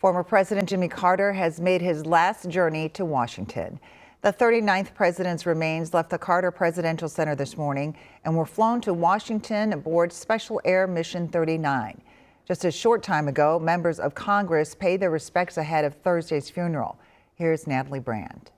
Former President Jimmy Carter has made his last journey to Washington. The 39th president's remains left the Carter Presidential Center this morning and were flown to Washington aboard Special Air Mission 39. Just a short time ago, members of Congress paid their respects ahead of Thursday's funeral. Here's Natalie Brand.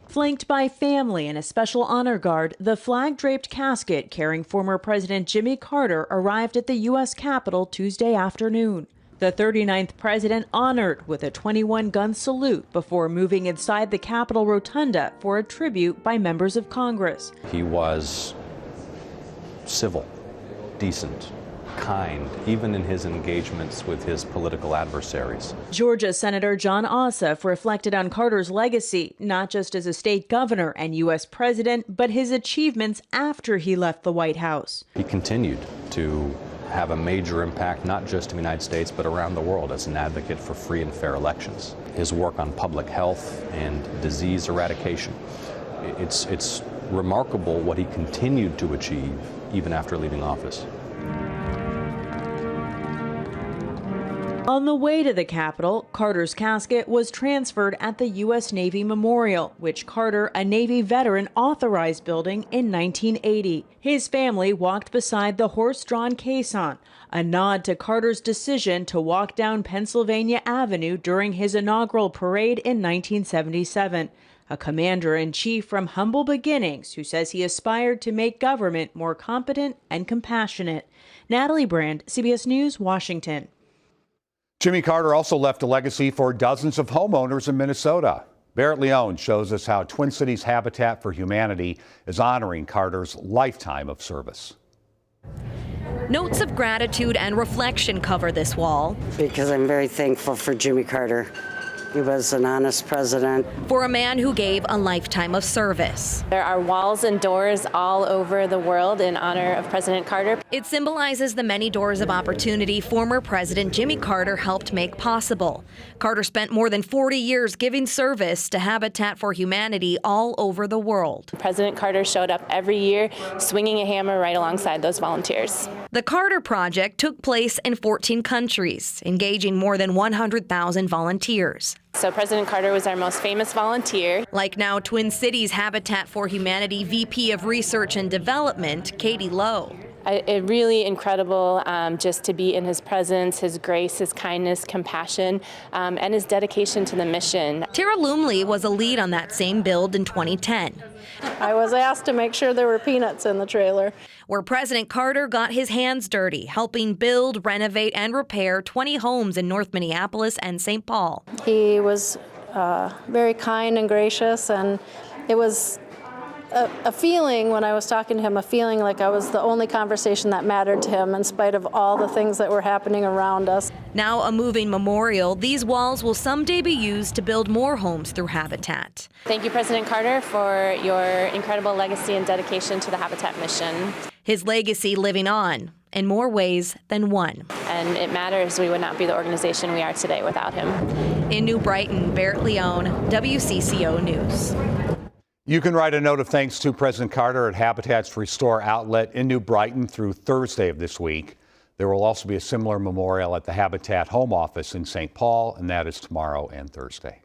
Flanked by family and a special honor guard, the flag-draped casket carrying former President Jimmy Carter arrived at the U.S. Capitol Tuesday afternoon. The 39th president honored with a 21-gun salute before moving inside the Capitol Rotunda for a tribute by members of Congress. He was civil, decent, kind, even in his engagements with his political adversaries. Georgia Senator John Ossoff reflected on Carter's legacy, not just as a state governor and U.S. president, but his achievements after he left the White House. He continued to have a major impact, not just in the United States, but around the world as an advocate for free and fair elections. His work on public health and disease eradication. It's remarkable what he continued to achieve even after leaving office. On the way to the Capitol, Carter's casket was transferred at the U.S. Navy Memorial, which Carter, a Navy veteran, authorized building in 1980. His family walked beside the horse-drawn caisson, a nod to Carter's decision to walk down Pennsylvania Avenue during his inaugural parade in 1977. A commander-in-chief from humble beginnings who says he aspired to make government more competent and compassionate. Natalie Brand, CBS News, Washington. Jimmy Carter also left a legacy for dozens of homeowners in Minnesota. Barrett Leone shows us how Twin Cities Habitat for Humanity is honoring Carter's lifetime of service. Notes of gratitude and reflection cover this wall. Because I'm very thankful for Jimmy Carter. He was an honest president. For a man who gave a lifetime of service. There are walls and doors all over the world in honor of President Carter. It symbolizes the many doors of opportunity former President Jimmy Carter helped make possible. Carter spent more than 40 years giving service to Habitat for Humanity all over the world. President Carter showed up every year, swinging a hammer right alongside those volunteers. The Carter Project took place in 14 countries, engaging more than 100,000 volunteers. So President Carter was our most famous volunteer. Like now Twin Cities Habitat for Humanity VP of Research and Development, Katie Lowe. Really incredible just to be in his presence, his grace, his kindness, compassion, and his dedication to the mission. Tara Lumley was a lead on that same build in 2010. I was asked to make sure there were peanuts in the trailer. Where President Carter got his hands dirty, helping build, renovate, and repair 20 homes in North Minneapolis and St. Paul. He was very kind and gracious, and it was a feeling when I was talking to him, a feeling like I was the only conversation that mattered to him in spite of all the things that were happening around us. Now a moving memorial, these walls will someday be used to build more homes through Habitat. Thank you, President Carter, for your incredible legacy and dedication to the Habitat mission. His legacy living on in more ways than one. And it matters. We would not be the organization we are today without him. In New Brighton, Barrett Leone, WCCO News. You can write a note of thanks to President Carter at Habitat's Restore outlet in New Brighton through Thursday of this week. There will also be a similar memorial at the Habitat home office in St. Paul, and that is tomorrow and Thursday.